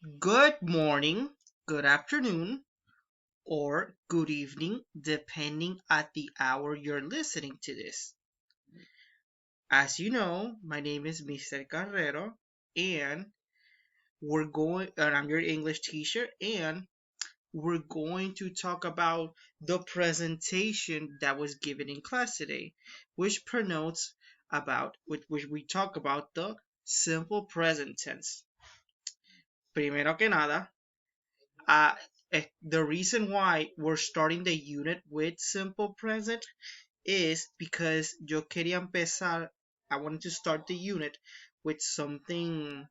Good morning, good afternoon, or good evening, depending at the hour you're listening to this. As you know, my name is Mr. Carrero, and I'm your English teacher, and we're going to talk about the presentation that was given in class today, which pronotes which we talk about the simple present tense. Primero que nada, Uh, the reason why we're starting the unit with simple present is because I wanted to start the unit with something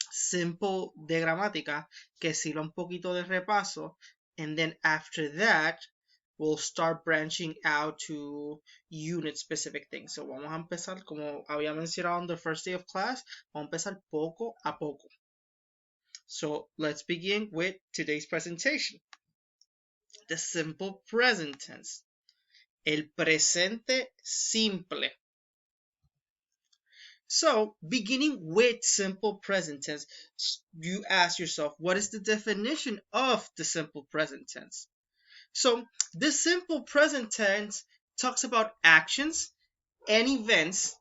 simple de gramática que sirva un poquito de repaso, and then after that we'll start branching out to unit specific things. So vamos a empezar, como había mencionado on the first day of class, vamos a empezar poco a poco. So let's begin with today's presentation. The simple present tense. El presente simple. So, beginning with simple present tense, you ask yourself, what is the definition of the simple present tense? So, the simple present tense talks about actions and events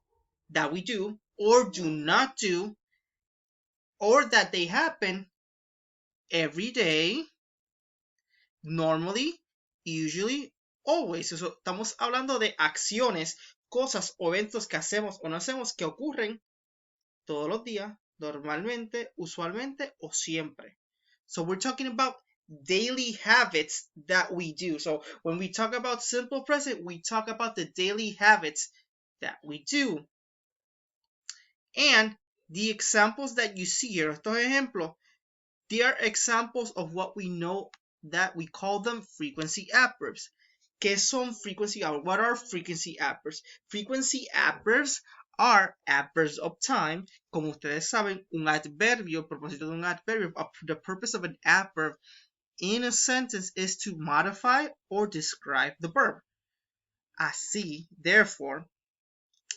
that we do or do not do, or that they happen every day, normally, usually, always. Eso, estamos hablando de acciones, cosas o eventos que hacemos o no hacemos que ocurren todos los días, normalmente, usualmente o siempre. So we're talking about daily habits that we do. So when we talk about simple present, we talk about the daily habits that we do. And the examples that you see here, estos ejemplos, they are examples of what we know that we call them frequency adverbs. ¿Qué son frequency adverbs? What are frequency adverbs? Frequency adverbs are adverbs of time. Como ustedes saben, un adverbio, el propósito de un adverbio, the purpose of an adverb in a sentence is to modify or describe the verb. Así, therefore,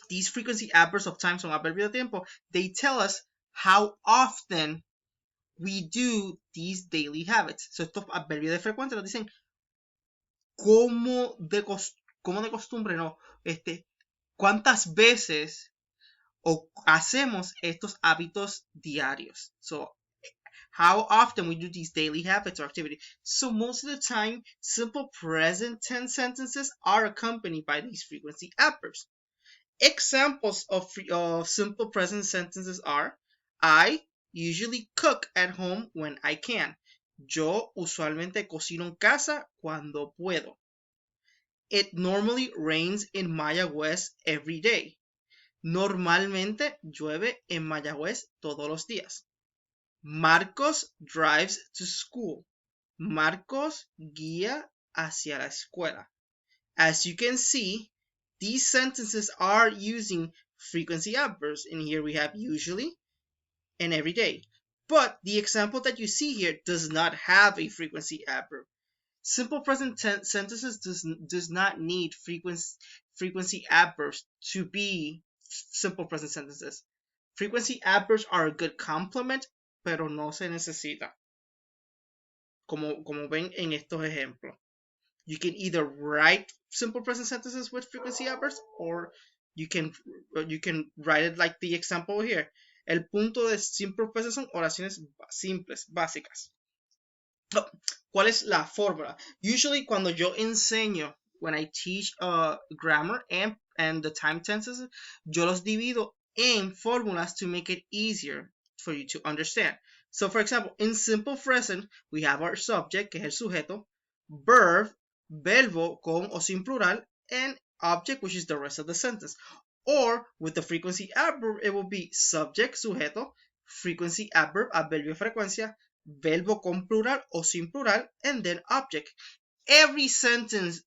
these frequency adverbs of time, son adverbios de tiempo, they tell us how often we do these daily habits. So estos adverbios de frecuencia nos dicen cómo de costumbre, no, cuántas veces hacemos estos hábitos diarios. So how often we do these daily habits or activity. So most of the time, simple present tense sentences are accompanied by these frequency adverbs. Examples of simple present sentences are: I usually cook at home when I can. Yo usualmente cocino en casa cuando puedo. It normally rains in Mayagüez every day. Normalmente llueve en Mayagüez todos los días. Marcos drives to school. Marcos guía hacia la escuela. As you can see, these sentences are using frequency adverbs. And here we have usually and every day. But the example that you see here does not have a frequency adverb. Simple present sentences does not need frequency adverbs to be simple present sentences. Frequency adverbs are a good complement, pero no se necesita. Como ven en estos ejemplos. You can either write simple present sentences with frequency adverbs, or you can write it like the example here. El punto de simple present son oraciones simples, básicas. ¿Cuál es la fórmula? Usually cuando yo enseño, when I teach grammar and the time tenses, yo los divido en fórmulas to make it easier for you to understand. So for example, in simple present, we have our subject, que es el sujeto, verb, verbo con o sin plural, and object, which is the rest of the sentence. Or with the frequency adverb, it will be subject, sujeto, frequency adverb, adverbio frecuencia, verbo con plural o sin plural, and then object. Every sentence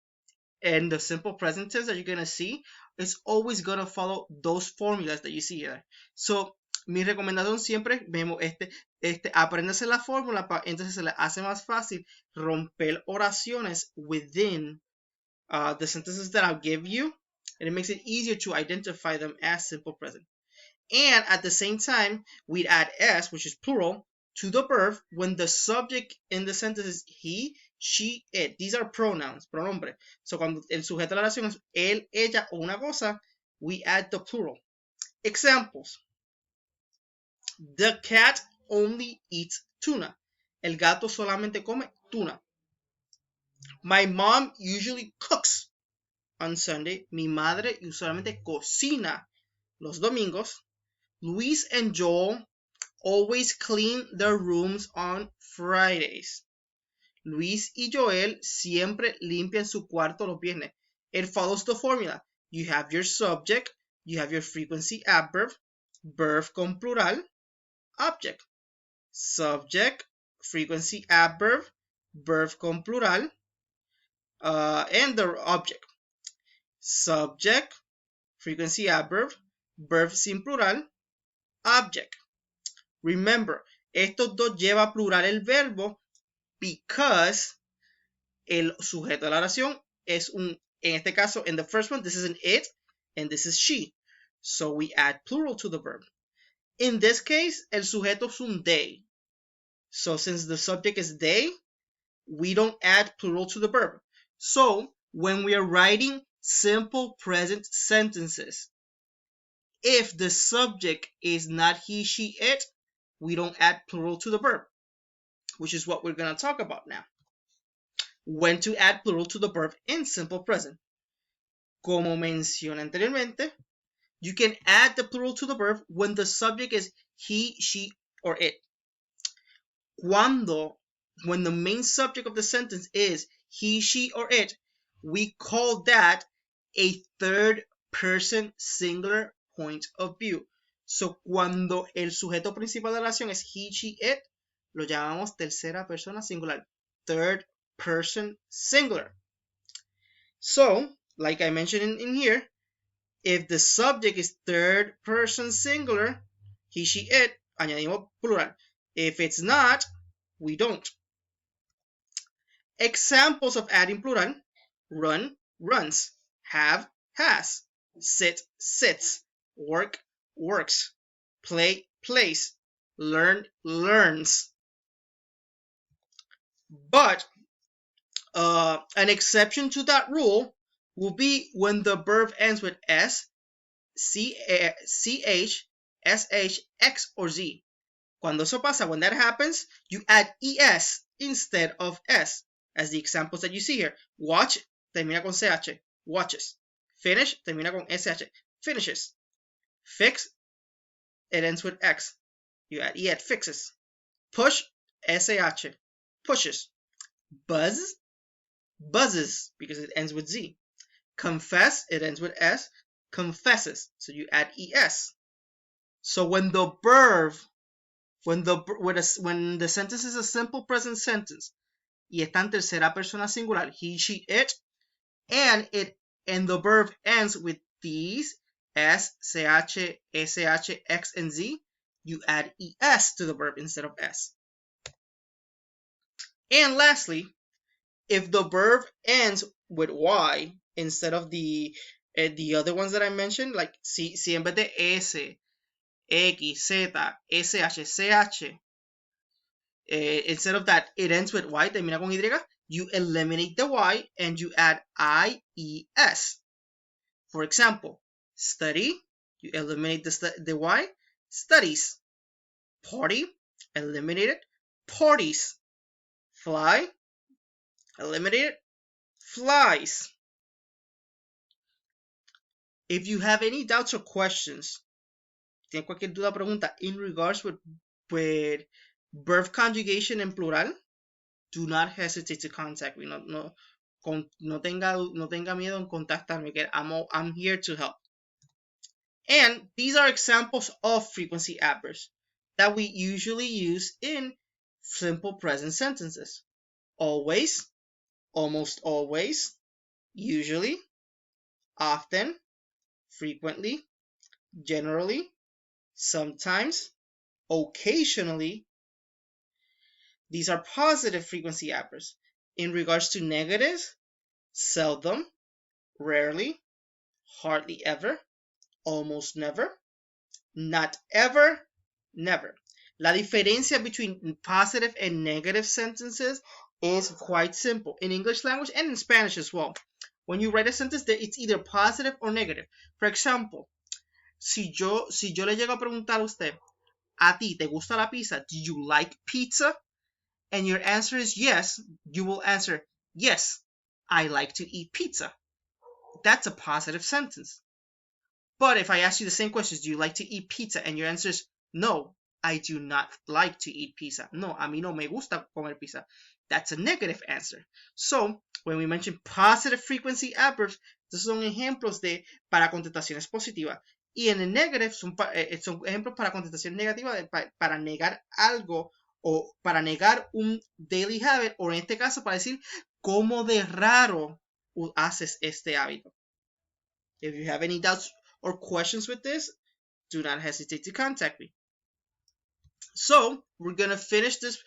in the simple present tense that you're going to see is always going to follow those formulas that you see here. So, mi recomendación siempre, vemos apréndase la fórmula, entonces se le hace más fácil romper oraciones within the sentences that I'll give you, and it makes it easier to identify them as simple present. And at the same time, we'd add s, which is plural, to the verb when the subject in the sentence is he, she, it. These are pronouns, pronombre. So cuando el sujeto de la oración es él, ella o una cosa, we add the plural. Examples. The cat only eats tuna. El gato solamente come tuna. My mom usually cooks on Sunday. Mi madre usualmente cocina los domingos. Luis and Joel always clean their rooms on Fridays. Luis y Joel siempre limpian su cuarto los viernes. It follows the formula. You have your subject, you have your frequency adverb, verb con plural, object. Subject, frequency adverb, verb con plural, and the object. Subject, frequency adverb, verb sin plural, object. Remember, estos dos lleva plural el verbo because el sujeto de la oración es un, en este caso, in the first one, this is an it, and this is she. So we add plural to the verb. In this case, el sujeto es un they. So since the subject is they, we don't add plural to the verb. So when we are writing simple present sentences, if the subject is not he, she, it, we don't add plural to the verb, which is what we're going to talk about now. When to add plural to the verb in simple present. Como mencioné anteriormente, you can add the plural to the verb when the subject is he, she, or it. When the main subject of the sentence is he, she, or it, we call that a third person singular point of view. So cuando el sujeto principal de la oración es he, she, it, lo llamamos tercera persona singular. Third person singular. So, like I mentioned in here, if the subject is third person singular, he, she, it, añadimos plural. If it's not, we don't. Examples of adding plural: run, runs, have, has, sit, sits, work, works, play, plays, learn, learns. But an exception to that rule will be when the verb ends with S, CH, SH, X, or Z. Cuando eso pasa, when that happens, you add ES instead of S, as the examples that you see here. Watch, termina con CH, watches. Finish, termina con SH, finishes. Fix, it ends with X. You add ES, fixes. Push, SH, pushes. Buzz, buzzes, because it ends with Z. Confess, it ends with S, confesses. So you add ES. So when the verb, when the sentence is a simple present sentence, y está en tercera persona singular, he, she, it, and the verb ends with these S, CH, SH, X, and Z, you add ES to the verb instead of S. And lastly, if the verb ends with Y instead of the other ones that I mentioned, like si en vez de S, X, Z, SH, CH, instead of that, it ends with Y, termina con Y, you eliminate the Y and you add IES. For example, study, you eliminate the Y, studies. Party, eliminated, parties. Fly, eliminated, flies. If you have any doubts or questions, tienen cualquier duda o pregunta in regards with verb conjugation en plural, do not hesitate to contact me. No tenga miedo en contactarme. I'm here to help. And these are examples of frequency adverbs that we usually use in simple present sentences. Always, almost always, usually, often, frequently, generally, sometimes, occasionally. These are positive frequency adverbs. In regards to negatives, seldom, rarely, hardly ever, almost never, not ever, never. La diferencia between positive and negative sentences is quite simple in English language and in Spanish as well. When you write a sentence, it's either positive or negative. For example, si yo le llego a preguntar a usted, ¿a ti te gusta la pizza? Do you like pizza? And your answer is yes, you will answer, yes, I like to eat pizza. That's a positive sentence. But if I ask you the same questions, do you like to eat pizza? And your answer is no, I do not like to eat pizza. No, a mí no me gusta comer pizza. That's a negative answer. So, when we mention positive frequency adverbs, estos son ejemplos para contestaciones positivas. Y en el negative son ejemplos para contestación negativa, para negar algo o para negar un daily habit, o en este caso para decir cómo de raro haces este hábito. If you have any doubts or questions with this, do not hesitate to contact me. So, we're going to finish this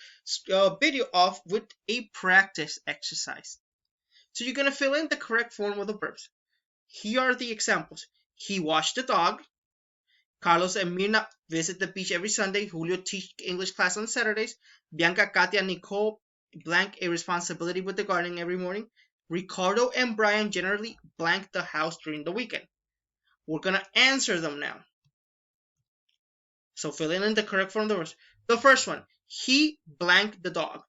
video off with a practice exercise. So, you're going to fill in the correct form of the verbs. Here are the examples. He washed the dog. Carlos and Mirna visit the beach every Sunday. Julio teach English class on Saturdays. Bianca, Katia, Nicole blank a responsibility with the gardening every morning. Ricardo and Brian generally blank the house during the weekend. We're going to answer them now. So fill in the correct form of the words. The first one, he blanked the dog.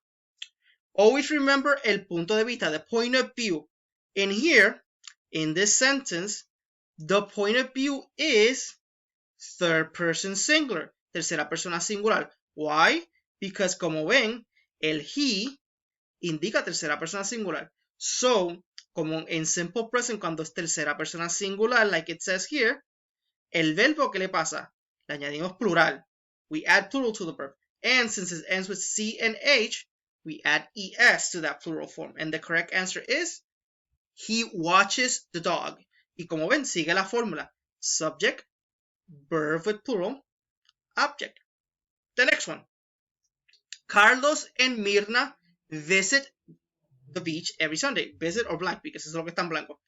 Always remember el punto de vista, the point of view. In here, in this sentence, the point of view is third person singular, tercera persona singular. Why? Because como ven, el he indica tercera persona singular. So, como en simple present, cuando es tercera persona singular, like it says here, el verbo, ¿qué le pasa? Le añadimos plural. We add plural to the verb. And since it ends with C and H, we add ES to that plural form. And the correct answer is, he watches the dog. Y como ven, sigue la fórmula. Subject, verb with plural, object. The next one. Carlos and Mirna visit the beach every Sunday. Visit or blank, because es lo que está en blanco.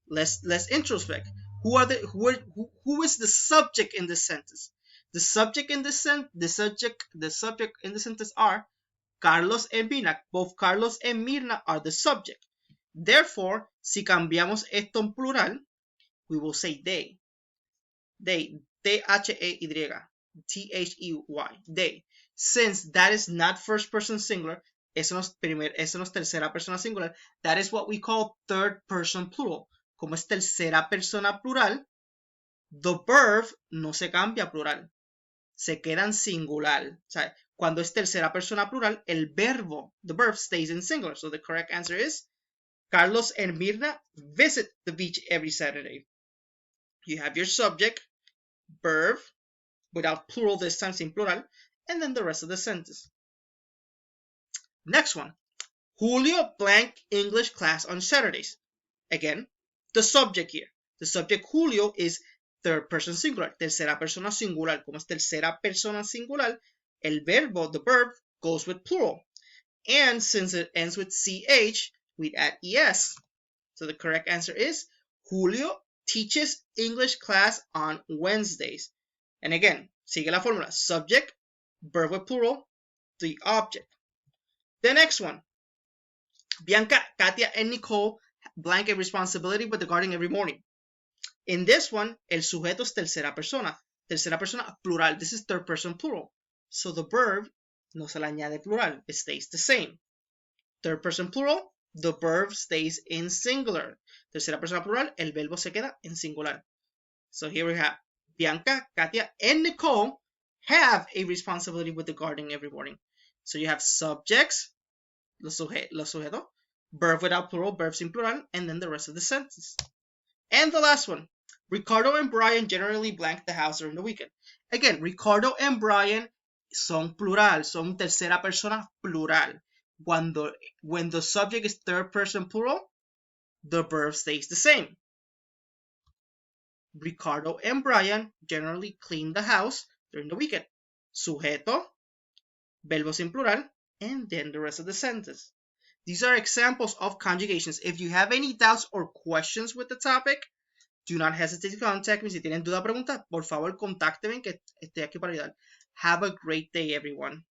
Let's introspect. Who is the subject in this sentence? The subject in this sentence are Carlos and Mirna. Both Carlos and Mirna are the subject. Therefore, si cambiamos esto en plural, we will say they. They. T-H-E-Y. T-H-E-Y. They. Since that is not first person singular, eso no es tercera persona singular, that is what we call third person plural. Como es tercera persona plural, the verb no se cambia a plural. Se queda en singular. O sea, cuando es tercera persona plural, el verbo, the verb stays in singular. So the correct answer is, Carlos and Mirna visit the beach every Saturday. You have your subject, verb, without plural this time, sin plural, and then the rest of the sentence. Next one. Julio blank English class on Saturdays. Again, the subject here. The subject Julio is third person singular, tercera persona singular. Como es tercera persona singular, el verbo, the verb, goes with plural. And since it ends with CH, we'd add ES. So the correct answer is, Julio teaches English class on Wednesdays. And again, sigue la fórmula. Subject, verb with plural, the object. The next one. Bianca, Katia, and Nicole blank a responsibility with the gardening every morning. In this one, el sujeto es tercera persona. Tercera persona plural. This is third person plural. So the verb no se le añade plural. It stays the same. Third person plural, the verb stays in singular. Tercera persona plural, el verbo se queda en singular. So here we have Bianca, Katia, and Nicole have a responsibility with the gardening every morning. So you have subjects, los sujetos, verb without plural, verbs in plural, and then the rest of the sentence. And the last one. Ricardo and Brian generally blank the house during the weekend. Again, Ricardo and Brian son plural, son tercera persona plural. When the subject is third person plural, the verb stays the same. Ricardo and Brian generally clean the house during the weekend. Sujeto, verbos in plural, and then the rest of the sentence. These are examples of conjugations. If you have any doubts or questions with the topic, do not hesitate to contact me. Si tienen duda o pregunta, por favor, contáctenme que estoy aquí para ayudar. Have a great day, everyone.